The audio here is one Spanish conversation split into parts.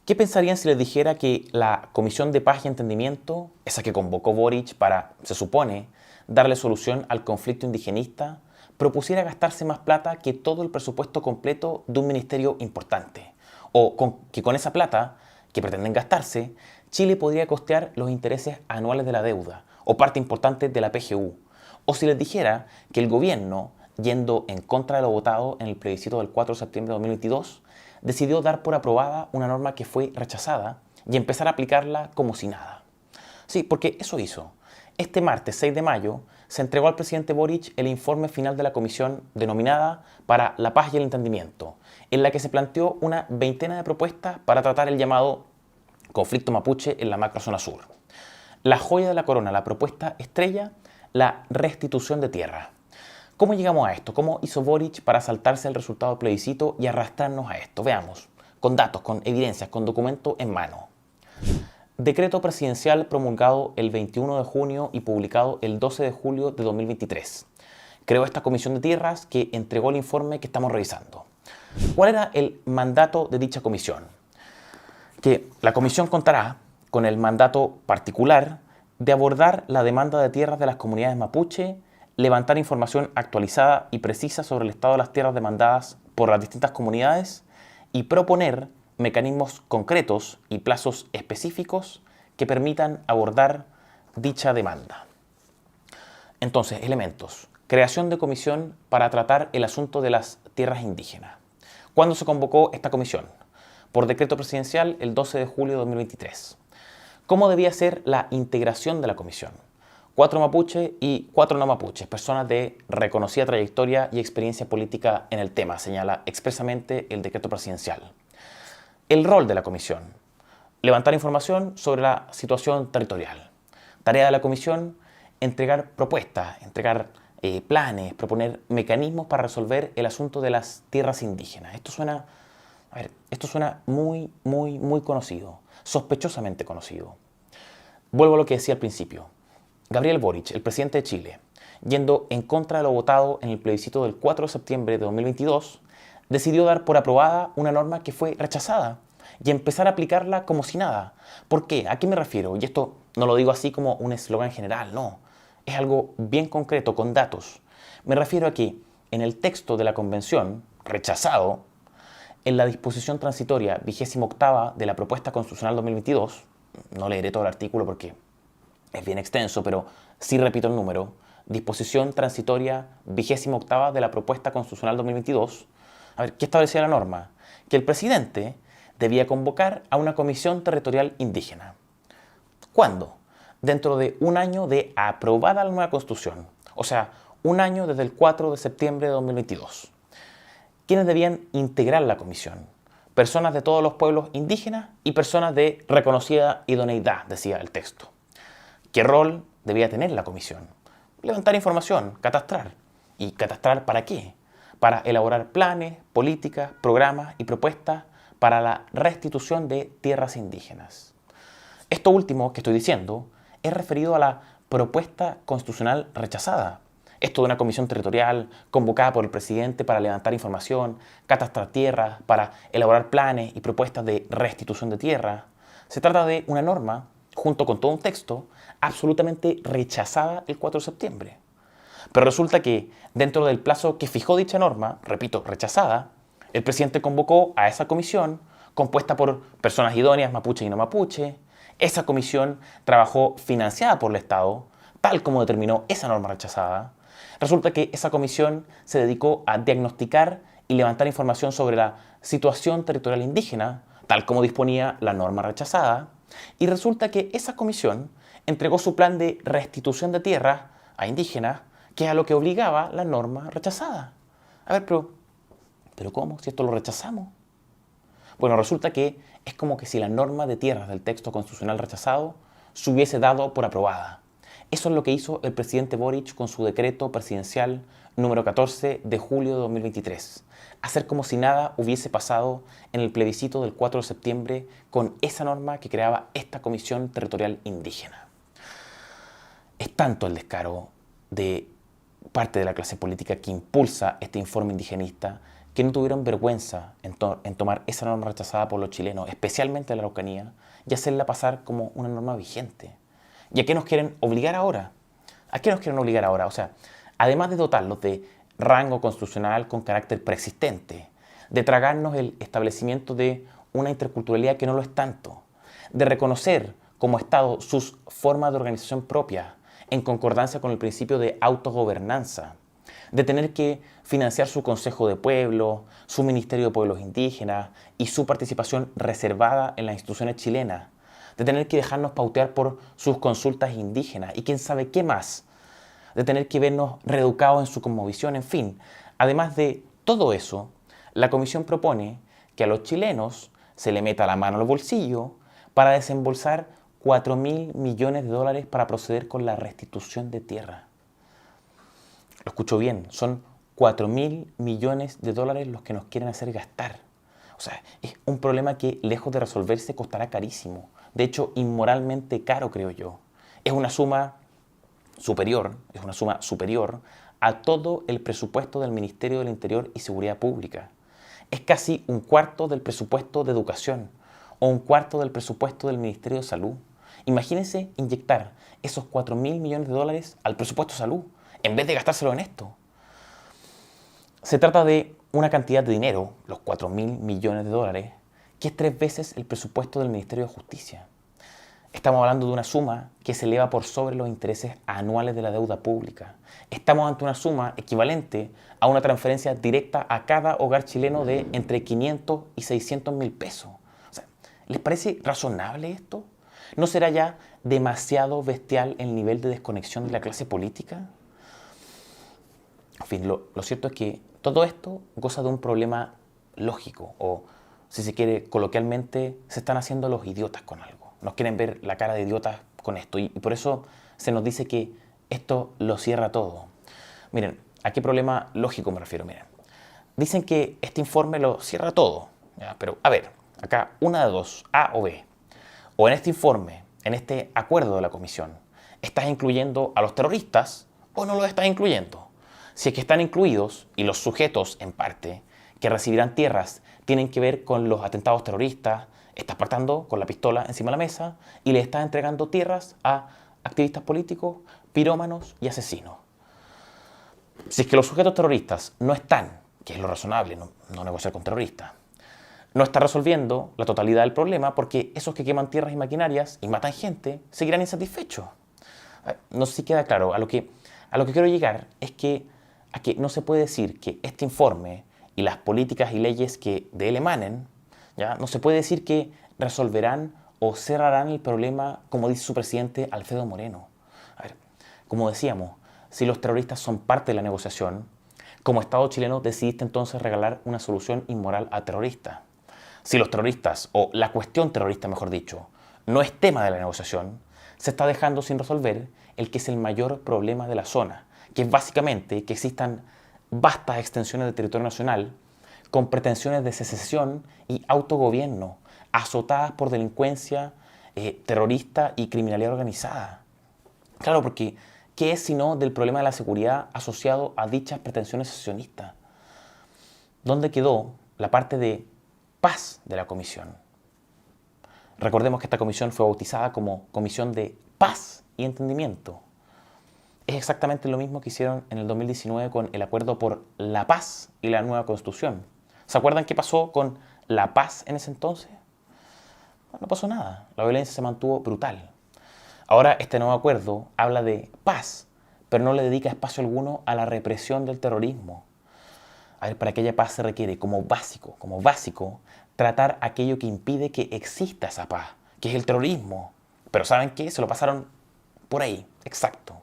¿Qué pensarían si les dijera que la Comisión de Paz y Entendimiento, esa que convocó Boric para, se supone, darle solución al conflicto indigenista, propusiera gastarse más plata que todo el presupuesto completo de un ministerio importante? O que con esa plata que pretenden gastarse, Chile podría costear los intereses anuales de la deuda o parte importante de la PGU. O si les dijera que el gobierno, yendo en contra de lo votado en el plebiscito del 4 de septiembre de 2022, decidió dar por aprobada una norma que fue rechazada y empezar a aplicarla como si nada. Sí, porque eso hizo. Este martes 6 de mayo se entregó al presidente Boric el informe final de la comisión denominada para la paz y el entendimiento, en la que se planteó una veintena de propuestas para tratar el llamado conflicto mapuche en la macrozona sur. La joya de la corona, la propuesta estrella, la restitución de tierra. ¿Cómo llegamos a esto? ¿Cómo hizo Boric para saltarse el resultado del plebiscito y arrastrarnos a esto? Veamos, con datos, con evidencias, con documento en mano. Decreto presidencial promulgado el 21 de junio y publicado el 12 de julio de 2023. Creó esta comisión de tierras que entregó el informe que estamos revisando. ¿Cuál era el mandato de dicha comisión? Que la comisión contará con el mandato particular de abordar la demanda de tierras de las comunidades mapuche, levantar información actualizada y precisa sobre el estado de las tierras demandadas por las distintas comunidades y proponer mecanismos concretos y plazos específicos que permitan abordar dicha demanda. Entonces, elementos. Creación de comisión para tratar el asunto de las tierras indígenas. ¿Cuándo se convocó esta comisión? Por decreto presidencial el 12 de julio de 2023. ¿Cómo debía ser la integración de la comisión? 4 mapuches y 4 no mapuches, personas de reconocida trayectoria y experiencia política en el tema, señala expresamente el decreto presidencial. El rol de la comisión: levantar información sobre la situación territorial. Tarea de la comisión: entregar propuestas, entregar planes, proponer mecanismos para resolver el asunto de las tierras indígenas. Esto suena muy conocido, sospechosamente conocido. Vuelvo a lo que decía al principio. Gabriel Boric, el presidente de Chile, yendo en contra de lo votado en el plebiscito del 4 de septiembre de 2022, decidió dar por aprobada una norma que fue rechazada y empezar a aplicarla como si nada. ¿Por qué? ¿A qué me refiero? Y esto no lo digo así como un eslogan general, no. Es algo bien concreto, con datos. Me refiero a que en el texto de la convención, rechazado, en la disposición transitoria 28ª de la propuesta constitucional 2022, no leeré todo el artículo porque es bien extenso, pero sí repito el número, disposición transitoria 28ª de la propuesta constitucional 2022, ¿qué establecía la norma? Que el presidente debía convocar a una comisión territorial indígena. ¿Cuándo? Dentro de un año de aprobada la nueva constitución, o sea, un año desde el 4 de septiembre de 2022. ¿Quiénes debían integrar la comisión? Personas de todos los pueblos indígenas y personas de reconocida idoneidad, decía el texto. ¿Qué rol debía tener la comisión? Levantar información, catastrar. ¿Y catastrar para qué? Para elaborar planes, políticas, programas y propuestas para la restitución de tierras indígenas. Esto último que estoy diciendo es referido a la propuesta constitucional rechazada. Esto de una comisión territorial convocada por el presidente para levantar información, catastrar tierras, para elaborar planes y propuestas de restitución de tierra. Se trata de una norma, junto con todo un texto, absolutamente rechazada el 4 de septiembre. Pero resulta que dentro del plazo que fijó dicha norma, repito, rechazada, el presidente convocó a esa comisión compuesta por personas idóneas mapuche y no mapuche. Esa comisión trabajó financiada por el Estado, tal como determinó esa norma rechazada. Resulta que esa comisión se dedicó a diagnosticar y levantar información sobre la situación territorial indígena, tal como disponía la norma rechazada. Y resulta que esa comisión entregó su plan de restitución de tierra a indígenas, que es a lo que obligaba la norma rechazada. A ver, pero ¿cómo? Si esto lo rechazamos. Bueno, resulta que es como que si la norma de tierras del texto constitucional rechazado se hubiese dado por aprobada. Eso es lo que hizo el presidente Boric con su decreto presidencial número 14 de julio de 2023. Hacer como si nada hubiese pasado en el plebiscito del 4 de septiembre con esa norma que creaba esta comisión territorial indígena. Es tanto el descaro de parte de la clase política que impulsa este informe indigenista que no tuvieron vergüenza en tomar esa norma rechazada por los chilenos, especialmente la Araucanía, y hacerla pasar como una norma vigente. ¿Y a qué nos quieren obligar ahora? ¿A qué nos quieren obligar ahora? O sea, además de dotarlos de rango constitucional con carácter preexistente, de tragarnos el establecimiento de una interculturalidad que no lo es tanto, de reconocer como Estado sus formas de organización propias en concordancia con el principio de autogobernanza, de tener que financiar su Consejo de Pueblo, su Ministerio de Pueblos Indígenas y su participación reservada en las instituciones chilenas, de tener que dejarnos pautear por sus consultas indígenas y quién sabe qué más, de tener que vernos reeducados en su cosmovisión, en fin. Además de todo eso, la Comisión propone que a los chilenos se le meta la mano al bolsillo para desembolsar 4.000 millones de dólares para proceder con la restitución de tierra. Lo escucho bien, son 4.000 millones de dólares los que nos quieren hacer gastar. O sea, es un problema que lejos de resolverse costará carísimo. De hecho, inmoralmente caro, creo yo. Es una suma superior a todo el presupuesto del Ministerio del Interior y Seguridad Pública. Es casi un cuarto del presupuesto de educación o un cuarto del presupuesto del Ministerio de Salud. Imagínense inyectar esos 4.000 millones de dólares al presupuesto de salud en vez de gastárselo en esto. Se trata de una cantidad de dinero, los 4.000 millones de dólares, que es 3 veces el presupuesto del Ministerio de Justicia. Estamos hablando de una suma que se eleva por sobre los intereses anuales de la deuda pública. Estamos ante una suma equivalente a una transferencia directa a cada hogar chileno de entre 500 y 600 mil pesos. O sea, ¿les parece razonable esto? ¿No será ya demasiado bestial el nivel de desconexión de la clase política? En fin, lo cierto es que todo esto goza de un problema lógico, o si se quiere coloquialmente, se están haciendo los idiotas con algo. Nos quieren ver la cara de idiotas con esto y por eso se nos dice que esto lo cierra todo. Miren, ¿a qué problema lógico me refiero? Miren, dicen que este informe lo cierra todo, ¿ya? Pero a ver, acá una de dos, A o B. O en este informe, en este acuerdo de la comisión, estás incluyendo a los terroristas o no los estás incluyendo. Si es que están incluidos, y los sujetos, en parte, que recibirán tierras tienen que ver con los atentados terroristas, estás partando con la pistola encima de la mesa y le estás entregando tierras a activistas políticos, pirómanos y asesinos. Si es que los sujetos terroristas no están, que es lo razonable, no negociar con terroristas, no está resolviendo la totalidad del problema porque esos que queman tierras y maquinarias y matan gente seguirán insatisfechos. No sé si queda claro. A lo que quiero llegar es que no se puede decir que este informe y las políticas y leyes que de él emanen, ¿ya? No se puede decir que resolverán o cerrarán el problema, como dice su presidente Alfredo Moreno. A ver, como decíamos, si los terroristas son parte de la negociación, como Estado chileno decidiste entonces regalar una solución inmoral a terroristas. Si los terroristas, o la cuestión terrorista mejor dicho, no es tema de la negociación, se está dejando sin resolver el que es el mayor problema de la zona, que es básicamente que existan vastas extensiones de territorio nacional con pretensiones de secesión y autogobierno, azotadas por delincuencia terrorista y criminalidad organizada. Claro, porque ¿qué es sino del problema de la seguridad asociado a dichas pretensiones secesionistas? ¿Dónde quedó la parte de paz de la comisión? Recordemos que esta comisión fue bautizada como Comisión de Paz y Entendimiento. Es exactamente lo mismo que hicieron en el 2019 con el Acuerdo por la Paz y la nueva Constitución. ¿Se acuerdan qué pasó con la paz en ese entonces? No pasó nada. La violencia se mantuvo brutal. Ahora este nuevo acuerdo habla de paz, pero no le dedica espacio alguno a la represión del terrorismo. A ver, para que haya paz se requiere como básico, tratar aquello que impide que exista esa paz, que es el terrorismo. Pero ¿saben qué? Se lo pasaron por ahí, exacto.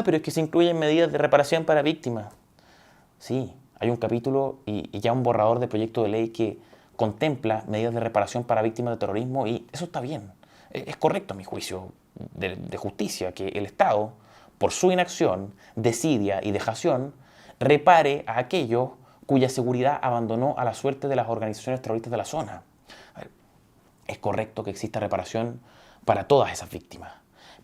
Pero es que se incluyen medidas de reparación para víctimas. Sí, hay un capítulo y ya un borrador de proyecto de ley que contempla medidas de reparación para víctimas de terrorismo y eso está bien. Es correcto a mi juicio de justicia que el Estado, por su inacción, desidia y dejación, repare a aquellos cuya seguridad abandonó a la suerte de las organizaciones terroristas de la zona. Es correcto que exista reparación para todas esas víctimas,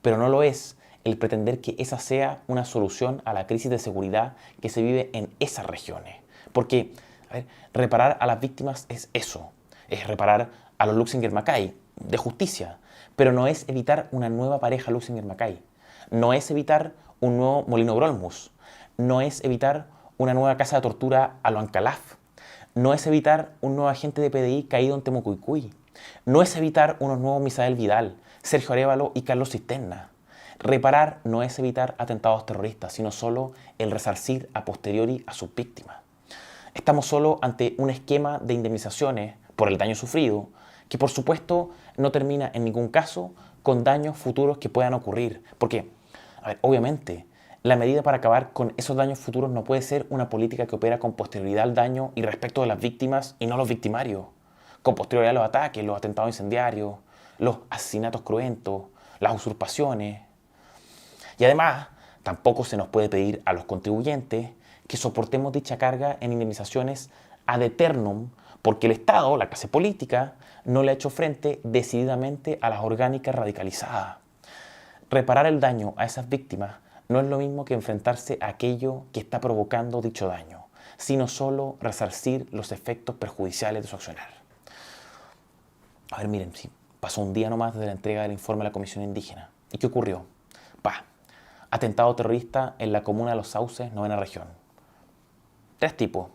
pero no lo es el pretender que esa sea una solución a la crisis de seguridad que se vive en esas regiones. Porque A ver, reparar a las víctimas es eso, es reparar a los Luxinger-Mackay de justicia, pero no es evitar una nueva pareja Luxinger-Mackay, no es evitar un nuevo Molino Grolmus, no es evitar una nueva casa de tortura a lo Ancalaf, no es evitar un nuevo agente de PDI caído en Temucuicui, no es evitar unos nuevos Misael Vidal, Sergio Arévalo y Carlos Cisterna. Reparar no es evitar atentados terroristas, sino solo el resarcir a posteriori a sus víctimas. Estamos solo ante un esquema de indemnizaciones por el daño sufrido, que por supuesto no termina en ningún caso con daños futuros que puedan ocurrir. Porque, a ver, obviamente, la medida para acabar con esos daños futuros no puede ser una política que opera con posterioridad al daño y respecto de las víctimas y no los victimarios. Con posterioridad a los ataques, los atentados incendiarios, los asesinatos cruentos, las usurpaciones. Y además, tampoco se nos puede pedir a los contribuyentes que soportemos dicha carga en indemnizaciones ad eternum, porque el Estado, la clase política, no le ha hecho frente decididamente a las orgánicas radicalizadas. Reparar el daño a esas víctimas no es lo mismo que enfrentarse a aquello que está provocando dicho daño, sino solo resarcir los efectos perjudiciales de su accionar. A ver, miren, si pasó un día nomás desde la entrega del informe a la Comisión Indígena. ¿Y qué ocurrió? Atentado terrorista en la comuna de Los Sauces, 9ª región. 3 tipos,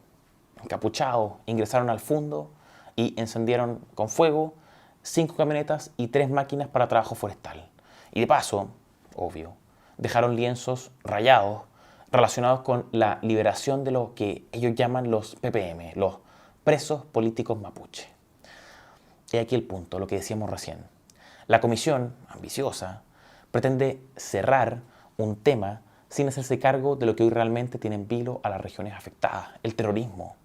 encapuchados, ingresaron al fundo y encendieron con fuego 5 camionetas y 3 máquinas para trabajo forestal. Y de paso, obvio, dejaron lienzos rayados relacionados con la liberación de lo que ellos llaman los PPM, los presos políticos mapuche. Y aquí el punto, lo que decíamos recién. La comisión, ambiciosa, pretende cerrar un tema sin hacerse cargo de lo que hoy realmente tiene en vilo a las regiones afectadas, el terrorismo.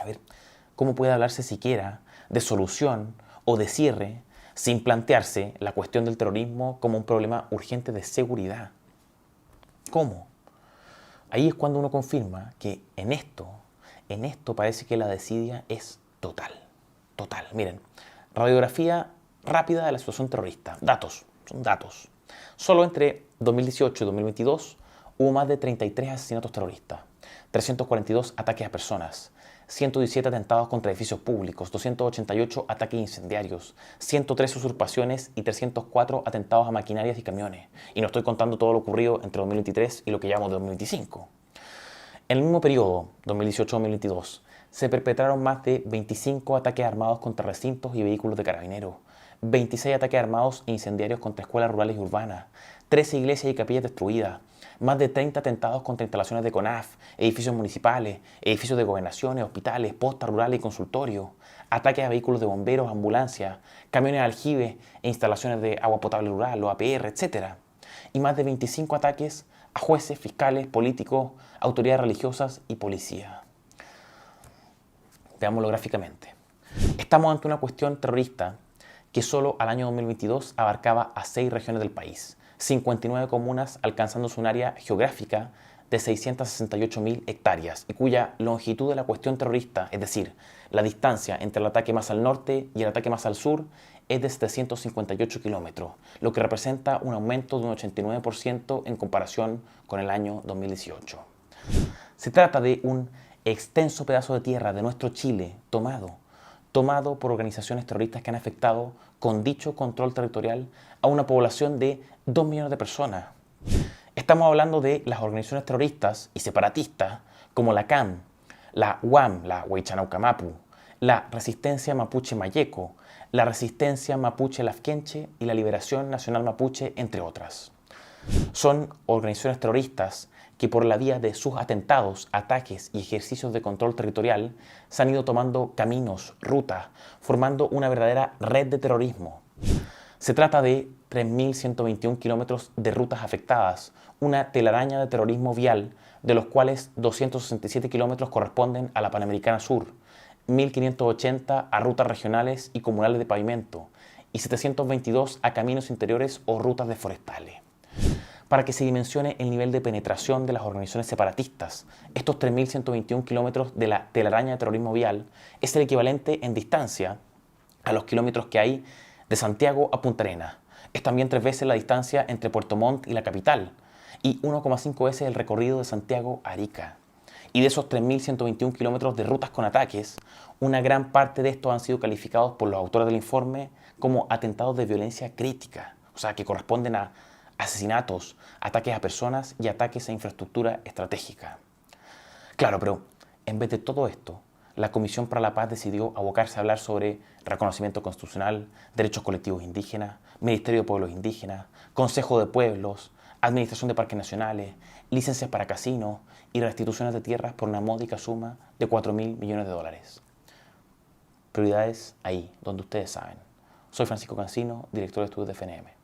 A ver, ¿cómo puede hablarse siquiera de solución o de cierre sin plantearse la cuestión del terrorismo como un problema urgente de seguridad? ¿Cómo? Ahí es cuando uno confirma que en esto parece que la desidia es total. Total. Miren, radiografía rápida de la situación terrorista. Datos, son datos. Solo entre 2018 y 2022 hubo más de 33 asesinatos terroristas, 342 ataques a personas, 117 atentados contra edificios públicos, 288 ataques incendiarios, 103 usurpaciones y 304 atentados a maquinarias y camiones. Y no estoy contando todo lo ocurrido entre 2023 y lo que llamamos de 2025. En el mismo periodo, 2018-2022, se perpetraron más de 25 ataques armados contra recintos y vehículos de carabineros, 26 ataques armados e incendiarios contra escuelas rurales y urbanas, 13 iglesias y capillas destruidas, más de 30 atentados contra instalaciones de CONAF, edificios municipales, edificios de gobernaciones, hospitales, postas rurales y consultorios, ataques a vehículos de bomberos, ambulancias, camiones de aljibe e instalaciones de agua potable rural, los APR, etc. Y más de 25 ataques a jueces, fiscales, políticos, autoridades religiosas y policía. Veámoslo gráficamente. Estamos ante una cuestión terrorista que solo al año 2022 abarcaba a 6 regiones del país, 59 comunas alcanzándose un área geográfica de 668.000 hectáreas y cuya longitud de la cuestión terrorista, es decir, la distancia entre el ataque más al norte y el ataque más al sur, es de 758 kilómetros, lo que representa un aumento de un 89% en comparación con el año 2018. Se trata de un extenso pedazo de tierra de nuestro Chile tomado por organizaciones terroristas que han afectado con dicho control territorial a una población de 2 millones de personas. Estamos hablando de las organizaciones terroristas y separatistas como la CAM, la UAM, la Huaychanaucamapu, la Resistencia Mapuche Mayeco, la Resistencia Mapuche Lafkenche y la Liberación Nacional Mapuche, entre otras. Son organizaciones terroristas que por la vía de sus atentados, ataques y ejercicios de control territorial se han ido tomando caminos, rutas, formando una verdadera red de terrorismo. Se trata de 3.121 kilómetros de rutas afectadas, una telaraña de terrorismo vial, de los cuales 267 kilómetros corresponden a la Panamericana Sur, 1.580 a rutas regionales y comunales de pavimento y 722 a caminos interiores o rutas de forestales. Para que se dimensione el nivel de penetración de las organizaciones separatistas, estos 3.121 kilómetros de la telaraña de terrorismo vial es el equivalente en distancia a los kilómetros que hay de Santiago a Punta Arenas. Es también 3 veces la distancia entre Puerto Montt y la capital y 1,5 veces el recorrido de Santiago a Arica. Y de esos 3.121 kilómetros de rutas con ataques, una gran parte de estos han sido calificados por los autores del informe como atentados de violencia crítica, o sea, que corresponden a asesinatos, ataques a personas y ataques a infraestructura estratégica. Claro, pero en vez de todo esto, la Comisión para la Paz decidió abocarse a hablar sobre reconocimiento constitucional, derechos colectivos indígenas, Ministerio de Pueblos Indígenas, Consejo de Pueblos, Administración de Parques Nacionales, licencias para casinos y restituciones de tierras por una módica suma de 4.000 millones de dólares. Prioridades ahí, donde ustedes saben. Soy Francisco Cancino, director de estudios de FNM.